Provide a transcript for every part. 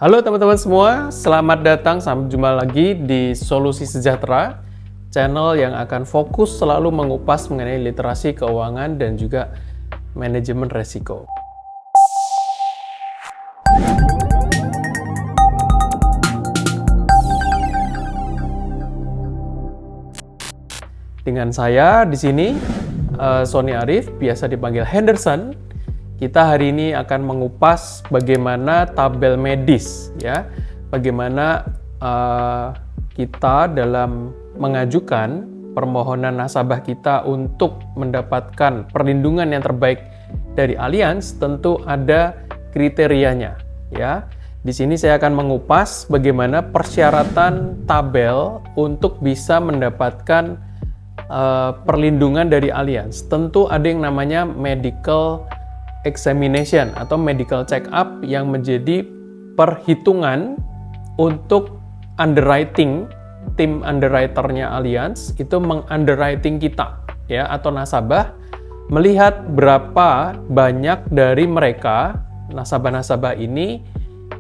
Halo teman-teman semua, selamat datang, sampai jumpa lagi di Solusi Sejahtera, channel yang akan fokus selalu mengupas mengenai literasi keuangan dan juga manajemen resiko. Dengan saya di sini, Sony Arif, biasa dipanggil Henderson. Kita hari ini akan mengupas bagaimana tabel medis, ya, bagaimana kita dalam mengajukan permohonan nasabah kita untuk mendapatkan perlindungan yang terbaik dari Allianz, tentu ada kriterianya, ya. Di sini saya akan mengupas bagaimana persyaratan tabel untuk bisa mendapatkan perlindungan dari Allianz. Tentu ada yang namanya medical examination atau medical check up yang menjadi perhitungan untuk underwriting. Tim underwriternya Allianz itu mengunderwriting kita, ya, atau nasabah, melihat berapa banyak dari mereka nasabah-nasabah ini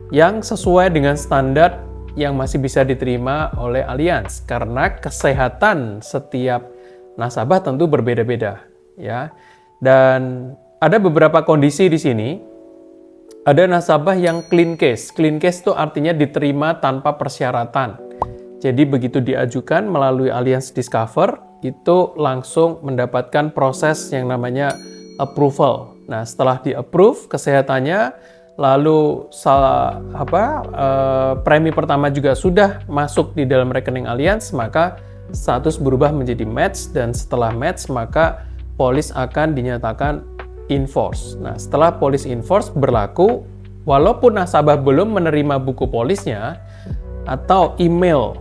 yang sesuai dengan standar yang masih bisa diterima oleh Allianz, karena kesehatan setiap nasabah tentu berbeda-beda, ya. Dan ada beberapa kondisi di sini. Ada nasabah yang clean case. Clean case itu artinya diterima tanpa persyaratan. Jadi begitu diajukan melalui Allianz Discover, itu langsung mendapatkan proses yang namanya approval. Nah, setelah di-approve kesehatannya, lalu premi pertama juga sudah masuk di dalam rekening Allianz, maka status berubah menjadi match, dan setelah match maka polis akan dinyatakan in-force. Nah, setelah polis in-force berlaku, walaupun nasabah belum menerima buku polisnya atau email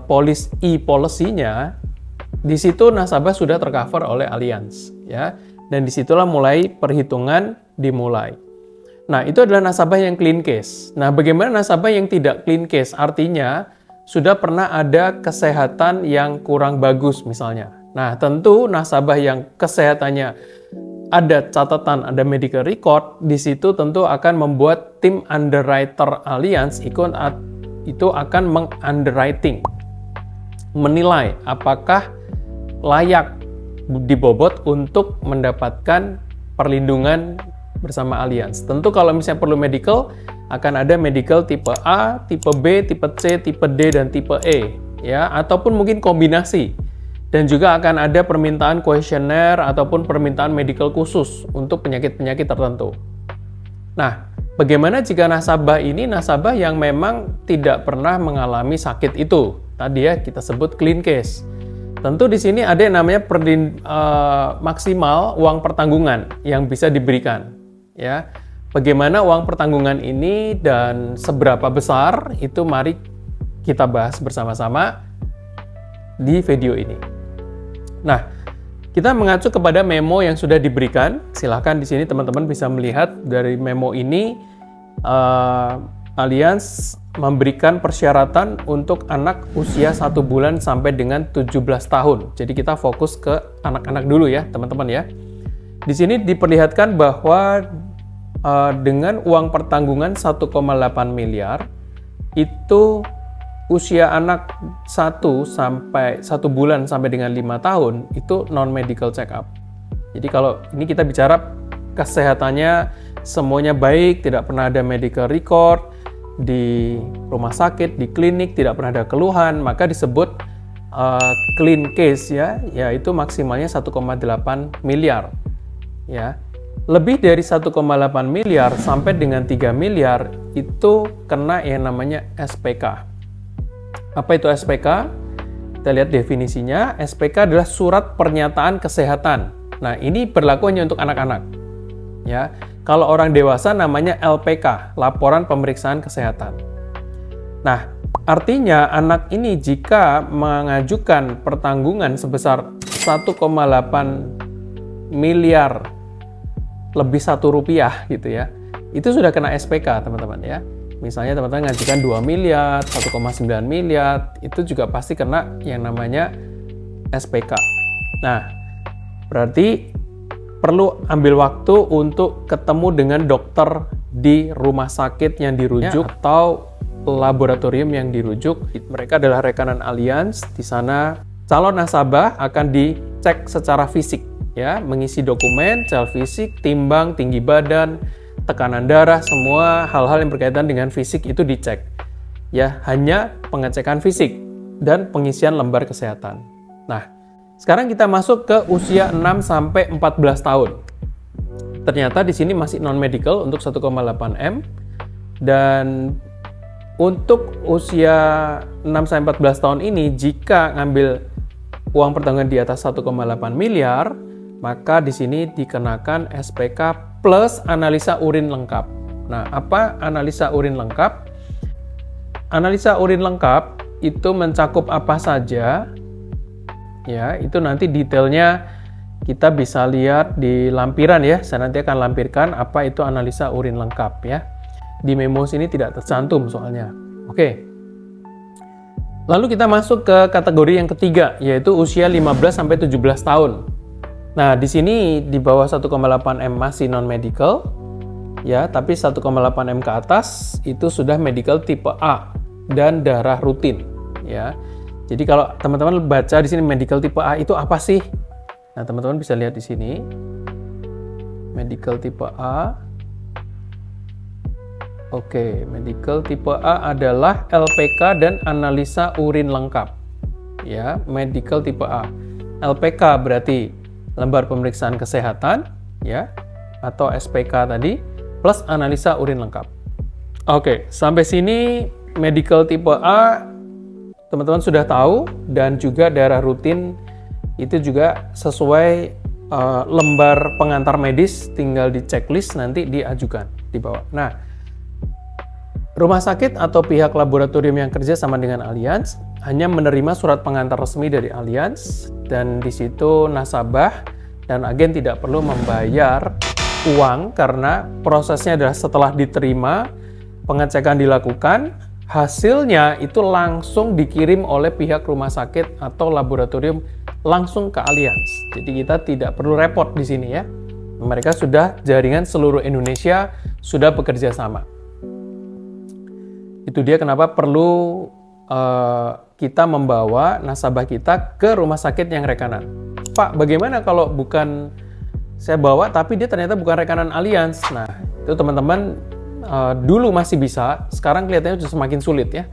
polis e-policy-nya, di situ nasabah sudah tercover oleh Allianz, ya. Dan disitulah mulai perhitungan dimulai. Nah, itu adalah nasabah yang clean case. Nah, bagaimana nasabah yang tidak clean case? Artinya sudah pernah ada kesehatan yang kurang bagus misalnya. Nah, tentu nasabah yang kesehatannya ada catatan, ada medical record, di situ tentu akan membuat tim underwriter Allianz itu akan meng-underwriting, menilai apakah layak dibobot untuk mendapatkan perlindungan bersama Allianz. Tentu kalau misalnya perlu medical, akan ada medical tipe A, tipe B, tipe C, tipe D, dan tipe E, ya, ataupun mungkin kombinasi. Dan juga akan ada permintaan kuesioner ataupun permintaan medical khusus untuk penyakit-penyakit tertentu. Nah, bagaimana jika nasabah ini nasabah yang memang tidak pernah mengalami sakit itu? Tadi ya kita sebut clean case. Tentu di sini ada yang namanya maksimal uang pertanggungan yang bisa diberikan, ya. Bagaimana uang pertanggungan ini dan seberapa besar, itu mari kita bahas bersama-sama di video ini. Nah, kita mengacu kepada memo yang sudah diberikan. Silahkan di sini teman-teman bisa melihat dari memo ini, Allianz memberikan persyaratan untuk anak usia 1 bulan sampai dengan 17 tahun. Jadi kita fokus ke anak-anak dulu ya, teman-teman ya. Di sini diperlihatkan bahwa dengan uang pertanggungan 1,8 miliar, itu usia anak 1 bulan sampai dengan 5 tahun itu non-medical check up. Jadi kalau ini kita bicara kesehatannya semuanya baik, tidak pernah ada medical record, di rumah sakit, di klinik tidak pernah ada keluhan, maka disebut clean case, ya, yaitu maksimalnya 1,8 miliar. Ya. Lebih dari 1,8 miliar sampai dengan 3 miliar itu kena yang namanya SPK. Apa itu SPK? Kita lihat definisinya. SPK adalah surat pernyataan kesehatan. Nah, ini berlaku hanya untuk anak-anak. Ya. Kalau orang dewasa namanya LPK, laporan pemeriksaan kesehatan. Nah, artinya anak ini jika mengajukan pertanggungan sebesar 1,8 miliar lebih Rp1 gitu ya, itu sudah kena SPK, teman-teman ya. Misalnya teman-teman ngajukan 2 miliar, 1,9 miliar, itu juga pasti kena yang namanya SPK. Nah, berarti perlu ambil waktu untuk ketemu dengan dokter di rumah sakit yang dirujuk atau laboratorium yang dirujuk. Mereka adalah rekanan Allianz. Di sana calon nasabah akan dicek secara fisik, ya, mengisi dokumen, cel fisik, timbang, tinggi badan, tekanan darah, semua hal-hal yang berkaitan dengan fisik itu dicek. Ya, hanya pengecekan fisik dan pengisian lembar kesehatan. Nah, sekarang kita masuk ke usia 6 sampai 14 tahun. Ternyata di sini masih non-medical untuk 1,8 M, dan untuk usia 6 sampai 14 tahun ini jika ngambil uang pertanggungan di atas 1,8 miliar, maka di sini dikenakan SPK plus analisa urin lengkap. Nah, apa analisa urin lengkap? Analisa urin lengkap itu mencakup apa saja? Ya, itu nanti detailnya kita bisa lihat di lampiran ya. Saya nanti akan lampirkan apa itu analisa urin lengkap ya. Di memo sini tidak tercantum soalnya. Oke. Lalu kita masuk ke kategori yang ketiga, yaitu usia 15 sampai 17 tahun. Nah, di sini di bawah 1,8 M masih non-medical ya, tapi 1,8 M ke atas itu sudah medical tipe A dan darah rutin ya. Jadi kalau teman-teman baca di sini medical tipe A itu apa sih? Nah, teman-teman bisa lihat di sini. Medical tipe A. Oke, medical tipe A adalah LPK dan analisa urin lengkap. Ya, medical tipe A. LPK berarti lembar pemeriksaan kesehatan, ya, atau SPK tadi, plus analisa urin lengkap. Oke, sampai sini medical tipe A teman-teman sudah tahu, dan juga darah rutin itu juga sesuai lembar pengantar medis, tinggal di checklist nanti diajukan di bawah. Nah, rumah sakit atau pihak laboratorium yang kerja sama dengan Allianz hanya menerima surat pengantar resmi dari Allianz, dan di situ nasabah dan agen tidak perlu membayar uang karena prosesnya adalah setelah diterima, pengecekan dilakukan, hasilnya itu langsung dikirim oleh pihak rumah sakit atau laboratorium langsung ke Allianz. Jadi kita tidak perlu repot di sini ya. Mereka sudah jaringan seluruh Indonesia sudah bekerja sama. Itu dia kenapa perlu kita membawa nasabah kita ke rumah sakit yang rekanan. Pak, bagaimana kalau bukan saya bawa tapi dia ternyata bukan rekanan Allianz? Nah, itu teman-teman dulu masih bisa, sekarang kelihatannya sudah semakin sulit ya.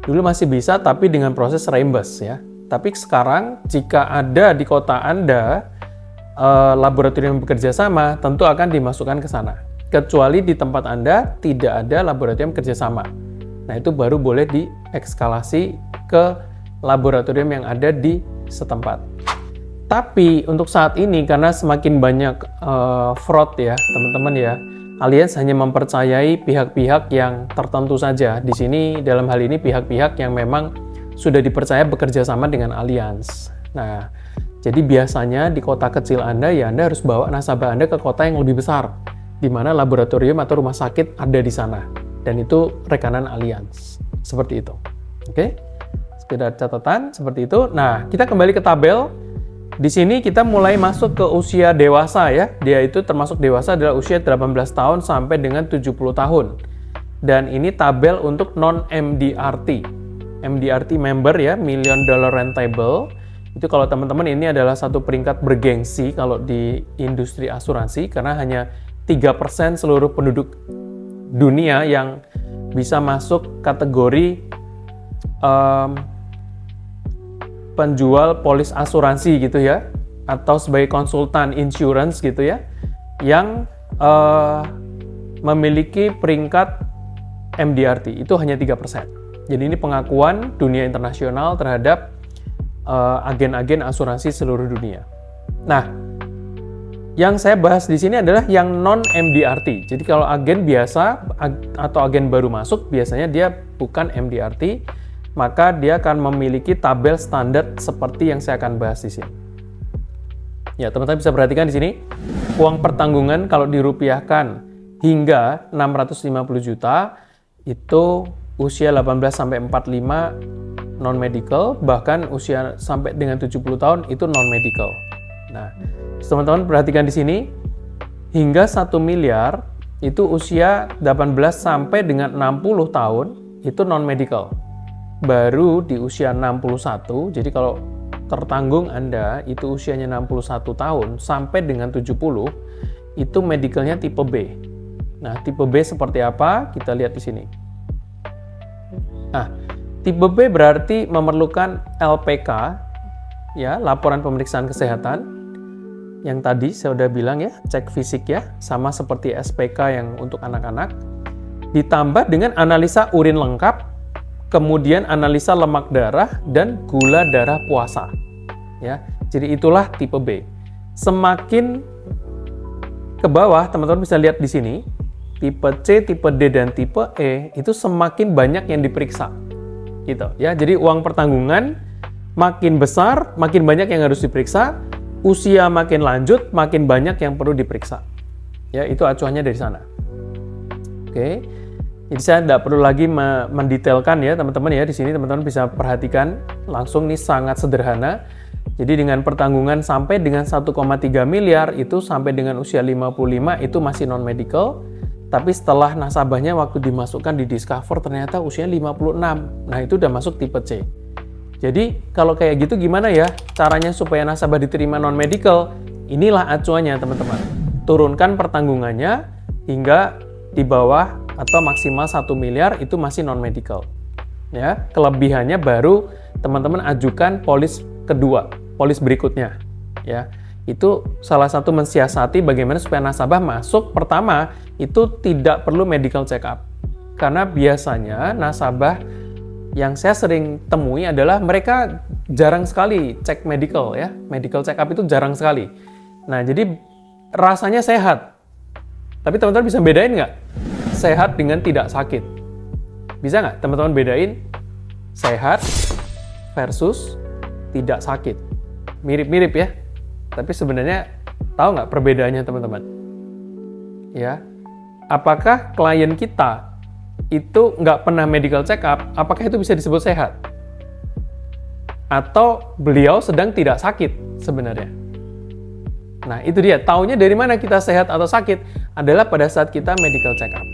Dulu masih bisa tapi dengan proses reimburse ya. Tapi sekarang jika ada di kota Anda laboratorium yang bekerja sama, tentu akan dimasukkan ke sana. Kecuali di tempat Anda tidak ada laboratorium kerjasama. Nah, itu baru boleh diekskalasi ke laboratorium yang ada di setempat. Tapi untuk saat ini karena semakin banyak fraud ya, teman-teman ya, Allianz hanya mempercayai pihak-pihak yang tertentu saja. Di sini dalam hal ini pihak-pihak yang memang sudah dipercaya bekerja sama dengan Allianz. Nah, jadi biasanya di kota kecil Anda ya Anda harus bawa nasabah Anda ke kota yang lebih besar, di mana laboratorium atau rumah sakit ada di sana. Dan itu rekanan Allianz. Seperti itu. Oke? Sekedar catatan seperti itu. Nah, kita kembali ke tabel. Di sini kita mulai masuk ke usia dewasa ya. Dia itu termasuk dewasa adalah usia 18 tahun sampai dengan 70 tahun. Dan ini tabel untuk non-MDRT. MDRT member ya, Million Dollar Rentable. Itu kalau teman-teman ini adalah satu peringkat bergengsi kalau di industri asuransi karena hanya 3% seluruh penduduk dunia yang bisa masuk kategori penjual polis asuransi gitu ya, atau sebagai konsultan insurance gitu ya, yang memiliki peringkat MDRT itu hanya 3%. Jadi ini pengakuan dunia internasional terhadap agen-agen asuransi seluruh dunia. Nah, yang saya bahas di sini adalah yang non-MDRT. Jadi kalau agen biasa atau agen baru masuk, biasanya dia bukan MDRT, maka dia akan memiliki tabel standar seperti yang saya akan bahas di sini. Ya, teman-teman bisa perhatikan di sini, uang pertanggungan kalau dirupiahkan hingga 650 juta, itu usia 18 sampai 45 non-medical, bahkan usia sampai dengan 70 tahun itu non-medical. Nah, teman-teman perhatikan di sini, hingga 1 miliar itu usia 18 sampai dengan 60 tahun itu non-medical. Baru di usia 61, jadi kalau tertanggung Anda itu usianya 61 tahun sampai dengan 70, itu medicalnya tipe B. Nah, tipe B seperti apa? Kita lihat di sini. Nah, tipe B berarti memerlukan LPK, ya, laporan pemeriksaan kesehatan. Yang tadi saya udah bilang ya, cek fisik ya, sama seperti SPK yang untuk anak-anak. Ditambah dengan analisa urin lengkap, kemudian analisa lemak darah dan gula darah puasa. Ya, jadi itulah tipe B. Semakin ke bawah, teman-teman bisa lihat di sini, tipe C, tipe D, dan tipe E itu semakin banyak yang diperiksa. Gitu ya. Jadi uang pertanggungan makin besar, makin banyak yang harus diperiksa. Usia makin lanjut, makin banyak yang perlu diperiksa. Ya, itu acuannya dari sana. Oke. Jadi saya tidak perlu lagi mendetailkan ya, teman-teman ya. Di sini teman-teman bisa perhatikan langsung, nih sangat sederhana. Jadi dengan pertanggungan sampai dengan 1,3 miliar itu sampai dengan usia 55 itu masih non-medical. Tapi setelah nasabahnya waktu dimasukkan di Discover ternyata usianya 56. Nah, itu udah masuk tipe C. Jadi kalau kayak gitu gimana ya caranya supaya nasabah diterima non-medical? Inilah acuannya teman-teman. Turunkan pertanggungannya hingga di bawah atau maksimal 1 miliar itu masih non-medical. Ya, kelebihannya baru teman-teman ajukan polis kedua, polis berikutnya. Ya, itu salah satu mensiasati bagaimana supaya nasabah masuk pertama itu tidak perlu medical check up. Karena biasanya nasabah yang saya sering temui adalah mereka jarang sekali cek medical ya. Medical check up itu jarang sekali. Nah, jadi rasanya sehat. Tapi teman-teman bisa bedain nggak? Sehat dengan tidak sakit. Bisa nggak teman-teman bedain sehat versus tidak sakit? Mirip-mirip ya. Tapi sebenarnya tahu nggak perbedaannya teman-teman? Ya. Apakah klien kita itu nggak pernah medical check up, apakah itu bisa disebut sehat? Atau beliau sedang tidak sakit sebenarnya? Nah, itu dia. Taunya dari mana kita sehat atau sakit? Adalah pada saat kita medical check up.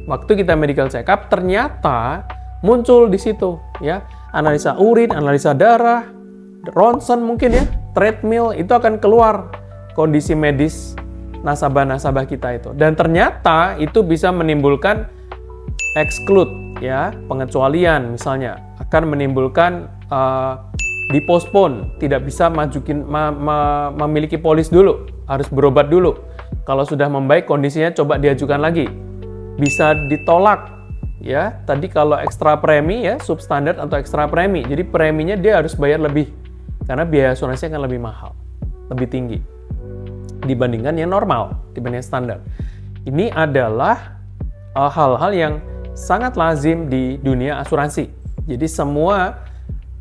Waktu kita medical check up, ternyata muncul di situ, ya, analisa urin, analisa darah, ronsen mungkin ya, treadmill, itu akan keluar kondisi medis nasabah-nasabah kita itu. Dan ternyata itu bisa menimbulkan exclude ya, pengecualian misalnya akan menimbulkan dipospon, tidak bisa memiliki polis dulu, harus berobat dulu. Kalau sudah membaik kondisinya coba diajukan lagi. Bisa ditolak ya. Tadi kalau ekstra premi ya, substandard atau ekstra premi. Jadi preminya dia harus bayar lebih karena biaya asuransi akan lebih mahal, lebih tinggi dibandingkan yang normal, dibanding standar. Ini adalah hal-hal yang sangat lazim di dunia asuransi. Jadi semua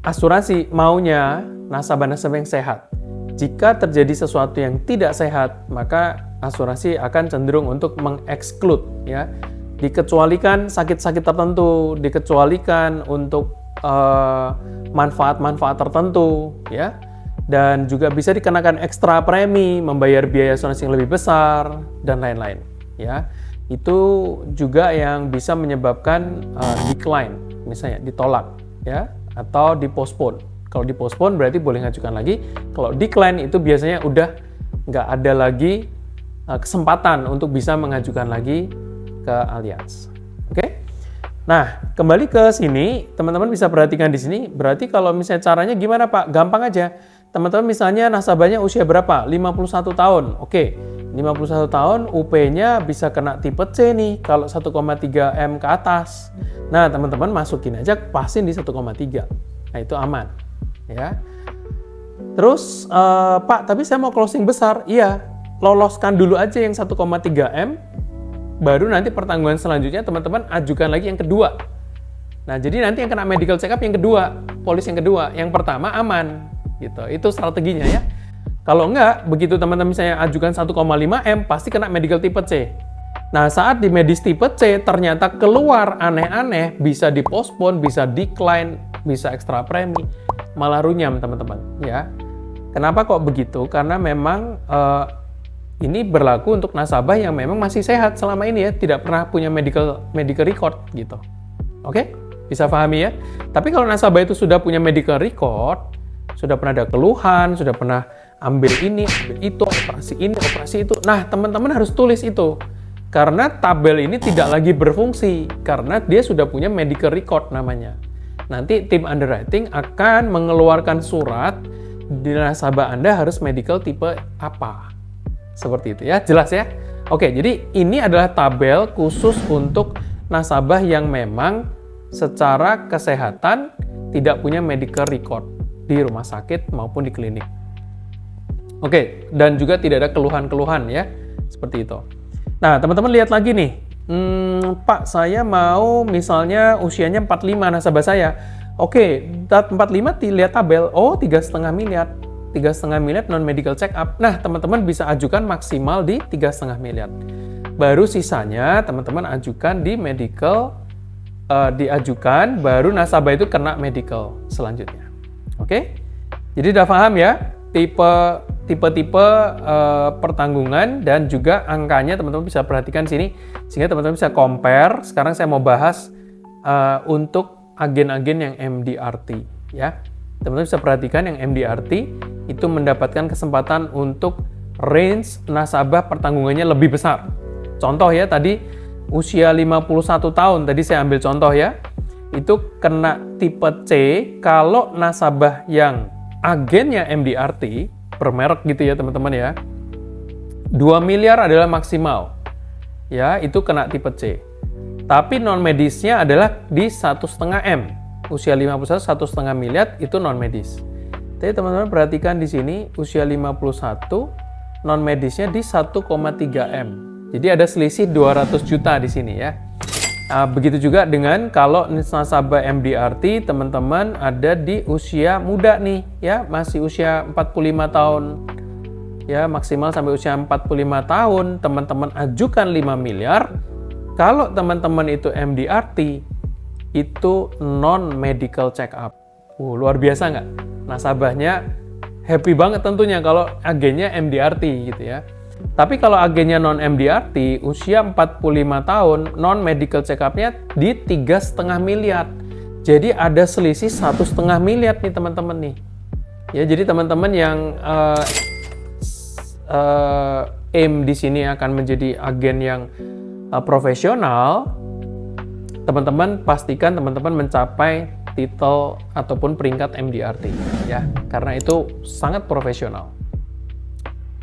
asuransi maunya nasabah-nasabah yang sehat. Jika terjadi sesuatu yang tidak sehat, maka asuransi akan cenderung untuk mengeksklut ya. Dikecualikan sakit-sakit tertentu, dikecualikan untuk manfaat-manfaat tertentu ya. Dan juga bisa dikenakan ekstra premi, membayar biaya asuransi yang lebih besar dan lain-lain ya. Itu juga yang bisa menyebabkan decline, misalnya ditolak ya, atau dipospon. Kalau dipospon berarti boleh ngajukan lagi. Kalau decline itu biasanya udah nggak ada lagi kesempatan untuk bisa mengajukan lagi ke Allianz. Oke? Nah, kembali ke sini, teman-teman bisa perhatikan di sini. Berarti kalau misalnya caranya gimana Pak? Gampang aja. Teman-teman misalnya nasabahnya usia berapa? 51 tahun. Oke. 51 tahun, UP-nya bisa kena tipe C nih, kalau 1,3 M ke atas. Nah, teman-teman masukin aja, pasin di 1,3. Nah, itu aman. Ya. Terus, Pak, tapi saya mau closing besar. Iya, loloskan dulu aja yang 1,3 M, baru nanti pertanggungan selanjutnya teman-teman ajukan lagi yang kedua. Nah, jadi nanti yang kena medical check up yang kedua, polis yang kedua. Yang pertama aman. Gitu. Itu strateginya ya. Kalau enggak, begitu teman-teman misalnya ajukan 1,5 M, pasti kena medical tipe C. Nah, saat di medis tipe C, ternyata keluar aneh-aneh, bisa dipospon, bisa decline, bisa ekstra premi, malah runyam teman-teman. Ya. Kenapa kok begitu? Karena memang ini berlaku untuk nasabah yang memang masih sehat selama ini ya, tidak pernah punya medical record gitu. Oke? Bisa pahami ya? Tapi kalau nasabah itu sudah punya medical record, sudah pernah ada keluhan, sudah pernah ambil ini, ambil itu, operasi itu. Nah, teman-teman harus tulis itu. Karena tabel ini tidak lagi berfungsi, karena dia sudah punya medical record namanya. Nanti tim underwriting akan mengeluarkan surat, di nasabah Anda harus medical tipe apa. Seperti itu ya, jelas ya? Oke, jadi ini adalah tabel khusus untuk nasabah yang memang secara kesehatan tidak punya medical record di rumah sakit maupun di klinik. Oke, dan juga tidak ada keluhan-keluhan ya, seperti itu. Nah, teman-teman lihat lagi nih, Pak, saya mau misalnya usianya 45 nasabah saya. Oke, 45 dilihat tabel, oh 3,5 miliar. 3,5 miliar non-medical check up. Nah, teman-teman bisa ajukan maksimal di 3,5 miliar. Baru sisanya teman-teman ajukan di medical, diajukan, baru nasabah itu kena medical selanjutnya. Oke? Jadi udah paham ya? Tipe-tipe pertanggungan dan juga angkanya teman-teman bisa perhatikan sini, sehingga teman-teman bisa compare. Sekarang saya mau bahas untuk agen-agen yang MDRT ya. Teman-teman bisa perhatikan yang MDRT itu mendapatkan kesempatan untuk range nasabah pertanggungannya lebih besar. Contoh ya, tadi usia 51 tahun, tadi saya ambil contoh ya, itu kena tipe C kalau nasabah yang agennya MDRT, bermerek gitu ya teman-teman ya, 2 miliar adalah maksimal, ya itu kena tipe C. Tapi non-medisnya adalah di 1,5 M, usia 51, 1,5 miliar itu non-medis. Jadi teman-teman perhatikan di sini usia 51, non-medisnya di 1,3 M. Jadi ada selisih 200 juta di sini ya. Begitu juga dengan kalau nasabah MDRT teman-teman ada di usia muda nih ya, masih usia 45 tahun. Ya, maksimal sampai usia 45 tahun, teman-teman ajukan 5 miliar. Kalau teman-teman itu MDRT, itu non-medical check up. Luar biasa nggak? Nasabahnya happy banget tentunya kalau agennya MDRT gitu ya. Tapi kalau agennya non-MDRT, usia 45 tahun, non-medical check up-nya di 3,5 miliar. Jadi ada selisih 1,5 miliar nih teman-teman nih. Ya, jadi teman-teman yang aim di sini akan menjadi agen yang profesional, teman-teman pastikan teman-teman mencapai titel ataupun peringkat MDRT ya, karena itu sangat profesional.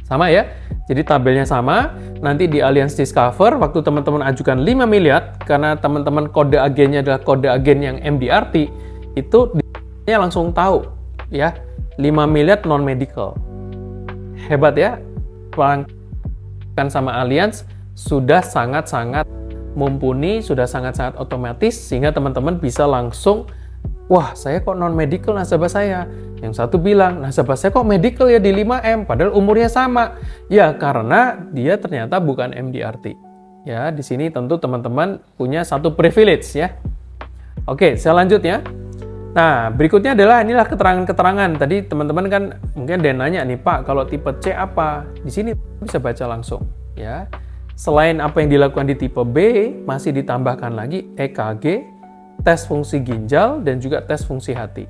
Sama ya, jadi tabelnya sama. Nanti di Allianz Discover waktu teman-teman ajukan 5 miliar, karena teman-teman kode agennya adalah kode agen yang MDRT, itu dia langsung tahu ya, 5 miliar non medical. Hebat ya, pelanggan sama Allianz sudah sangat-sangat mumpuni, sudah sangat-sangat otomatis, sehingga teman-teman bisa langsung, wah saya kok non-medical nasabah saya. Yang satu bilang, nasabah saya kok medical ya di 5M, padahal umurnya sama. Ya karena dia ternyata bukan MDRT. Ya, di sini tentu teman-teman punya satu privilege ya. Oke, saya lanjut ya. Nah, berikutnya adalah inilah keterangan-keterangan. Tadi teman-teman kan mungkin ada yang nanya nih, Pak, kalau tipe C apa? Di sini bisa baca langsung ya. Selain apa yang dilakukan di tipe B, masih ditambahkan lagi EKG, tes fungsi ginjal, dan juga tes fungsi hati.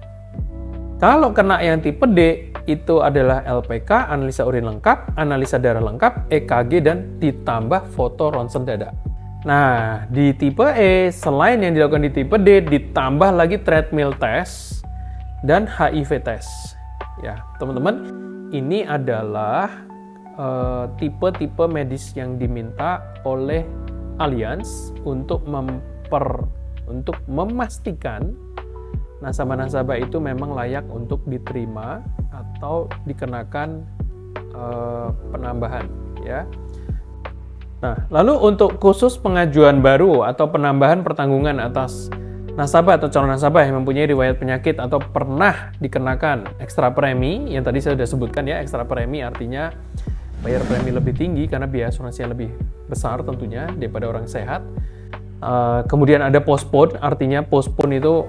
Kalau kena yang tipe D, itu adalah LPK, analisa urin lengkap, analisa darah lengkap, EKG, dan ditambah foto ronsen dada. Nah, di tipe E, selain yang dilakukan di tipe D, ditambah lagi treadmill test dan HIV test. Ya, teman-teman, ini adalah tipe-tipe medis yang diminta oleh Allianz untuk memastikan nasabah-nasabah itu memang layak untuk diterima atau dikenakan penambahan ya. Nah, lalu untuk khusus pengajuan baru atau penambahan pertanggungan atas nasabah atau calon nasabah yang mempunyai riwayat penyakit atau pernah dikenakan ekstra premi, yang tadi saya sudah sebutkan ya, ekstra premi artinya bayar premi lebih tinggi karena biaya asuransinya lebih besar tentunya daripada orang sehat. Kemudian ada postpone, artinya postpone itu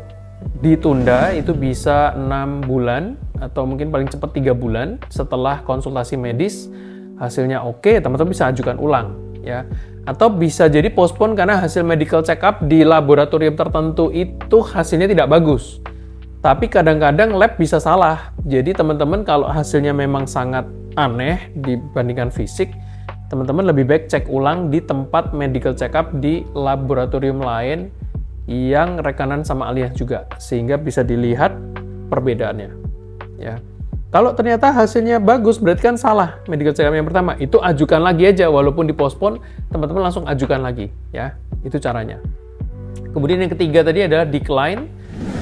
ditunda, itu bisa 6 bulan atau mungkin paling cepat 3 bulan setelah konsultasi medis hasilnya oke, teman-teman bisa ajukan ulang ya. Atau bisa jadi postpone karena hasil medical check up di laboratorium tertentu itu hasilnya tidak bagus. Tapi kadang-kadang lab bisa salah. Jadi teman-teman kalau hasilnya memang sangat aneh dibandingkan fisik, teman-teman lebih baik cek ulang di tempat medical check up di laboratorium lain yang rekanan sama alias juga, sehingga bisa dilihat perbedaannya. Ya. Kalau ternyata hasilnya bagus, berarti kan salah medical check up yang pertama. Itu ajukan lagi aja, walaupun dipospon, teman-teman langsung ajukan lagi. Ya, itu caranya. Kemudian yang ketiga tadi adalah decline,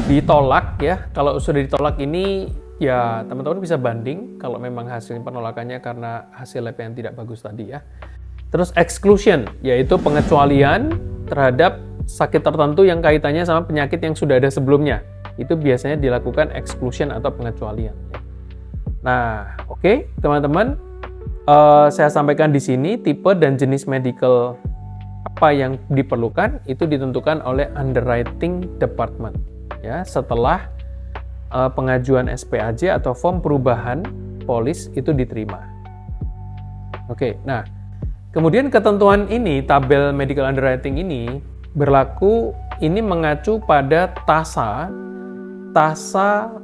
ditolak ya. Kalau sudah ditolak ini, ya teman-teman bisa banding kalau memang hasil penolakannya karena hasil lab yang tidak bagus tadi ya. Terus exclusion, yaitu pengecualian terhadap sakit tertentu yang kaitannya sama penyakit yang sudah ada sebelumnya. Itu biasanya dilakukan exclusion atau pengecualian. Nah, oke, teman-teman, saya sampaikan di sini tipe dan jenis medical apa yang diperlukan itu ditentukan oleh underwriting department. Ya, setelah pengajuan SPAJ atau form perubahan polis itu diterima. Oke, nah, kemudian ketentuan ini, tabel medical underwriting ini berlaku, ini mengacu pada TASA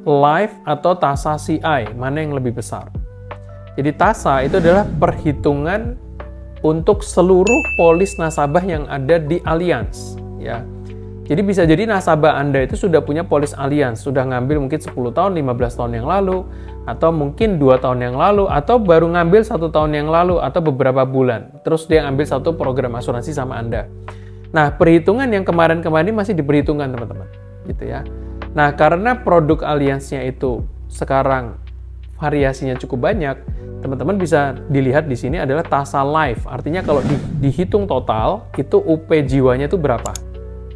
Life atau TASA CI, mana yang lebih besar. Jadi TASA itu adalah perhitungan untuk seluruh polis nasabah yang ada di Allianz, ya. Jadi bisa jadi nasabah Anda itu sudah punya polis Allianz, sudah ngambil mungkin 10 tahun, 15 tahun yang lalu, atau mungkin 2 tahun yang lalu, atau baru ngambil 1 tahun yang lalu, atau beberapa bulan. Terus dia ngambil satu program asuransi sama Anda. Nah, perhitungan yang kemarin-kemarin masih diperhitungkan, teman-teman. Gitu ya. Nah, karena produk Allianz-nya itu sekarang variasinya cukup banyak, teman-teman bisa dilihat di sini adalah TASA Life. Artinya kalau dihitung total, itu UP jiwanya itu berapa?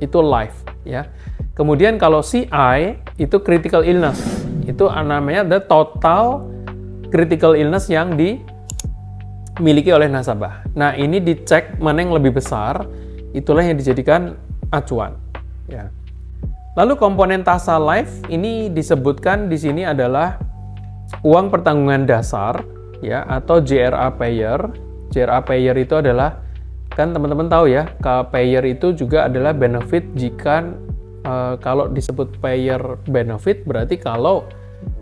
Itu life, ya. Kemudian kalau CI, itu critical illness. Itu namanya the total critical illness yang dimiliki oleh nasabah. Nah, ini dicek mana yang lebih besar, itulah yang dijadikan acuan, ya. Lalu komponen TASA Life ini disebutkan di sini adalah uang pertanggungan dasar ya atau JRA payer. JRA payer itu adalah, kan teman-teman tahu ya, payer itu juga adalah benefit jika kalau disebut payer benefit berarti kalau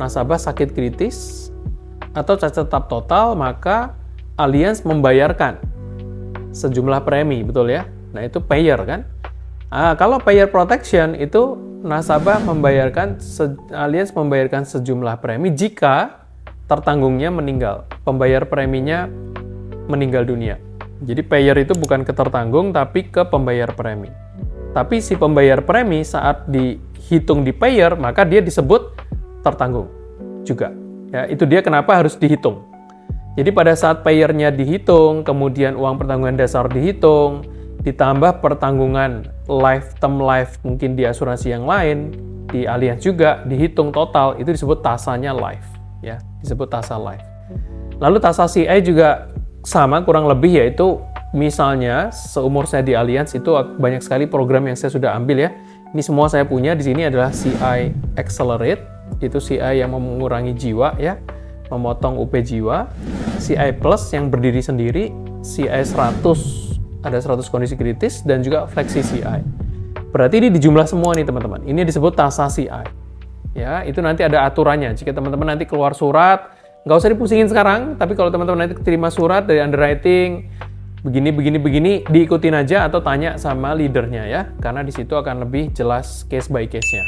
nasabah sakit kritis atau cacat tetap total, maka Allianz membayarkan sejumlah premi, betul ya? Nah, itu payer kan? Kalau payer protection itu nasabah membayarkan, Allianz membayarkan sejumlah premi jika tertanggungnya meninggal, pembayar preminya meninggal dunia. Jadi payer itu bukan ke tertanggung tapi ke pembayar premi. Tapi si pembayar premi saat dihitung di payer maka dia disebut tertanggung juga. Ya, itu dia kenapa harus dihitung. Jadi pada saat payernya dihitung, kemudian uang pertanggungan dasar dihitung, ditambah pertanggungan lifetime life mungkin di asuransi yang lain, di Allianz juga dihitung total, itu disebut tasanya life, ya, disebut tasa life. Lalu tasa CI juga sama kurang lebih, yaitu misalnya seumur saya di Allianz itu banyak sekali program yang saya sudah ambil ya. Ini semua saya punya di sini adalah CI Accelerate, itu CI yang mengurangi jiwa ya, memotong UP jiwa, CI Plus yang berdiri sendiri, CI 100 ada 100 kondisi kritis, dan juga Flexi CI. Berarti ini dijumlah semua nih teman-teman. Ini disebut tasa CI. Ya, itu nanti ada aturannya. Jika teman-teman nanti keluar surat, nggak usah dipusingin sekarang, tapi kalau teman-teman nanti terima surat dari underwriting, begini, diikutin aja atau tanya sama leadernya ya, karena di situ akan lebih jelas case by case-nya.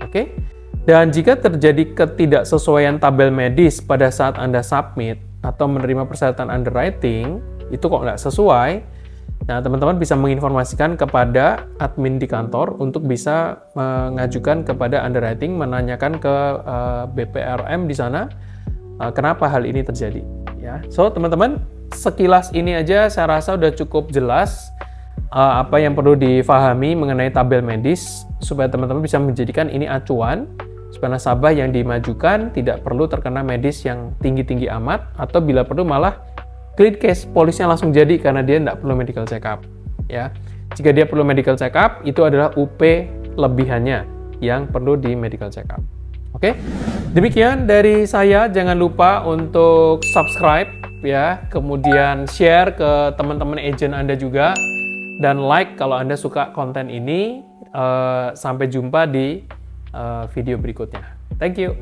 Oke? Dan jika terjadi ketidaksesuaian tabel medis pada saat Anda submit atau menerima persyaratan underwriting, itu kok nggak sesuai, nah, teman-teman bisa menginformasikan kepada admin di kantor untuk bisa mengajukan kepada underwriting, menanyakan ke BPRM di sana kenapa hal ini terjadi. Ya, so teman-teman, sekilas ini aja saya rasa udah cukup jelas apa yang perlu difahami mengenai tabel medis supaya teman-teman bisa menjadikan ini acuan supaya nasabah yang dimajukan tidak perlu terkena medis yang tinggi-tinggi amat, atau bila perlu malah clean case, polisnya langsung jadi karena dia tidak perlu medical check up. Ya, jika dia perlu medical check up, itu adalah UP lebihannya yang perlu di medical check up. Oke, demikian dari saya. Jangan lupa untuk subscribe ya, kemudian share ke teman-teman agent Anda juga, dan like kalau Anda suka konten ini. Sampai jumpa di video berikutnya. Thank you.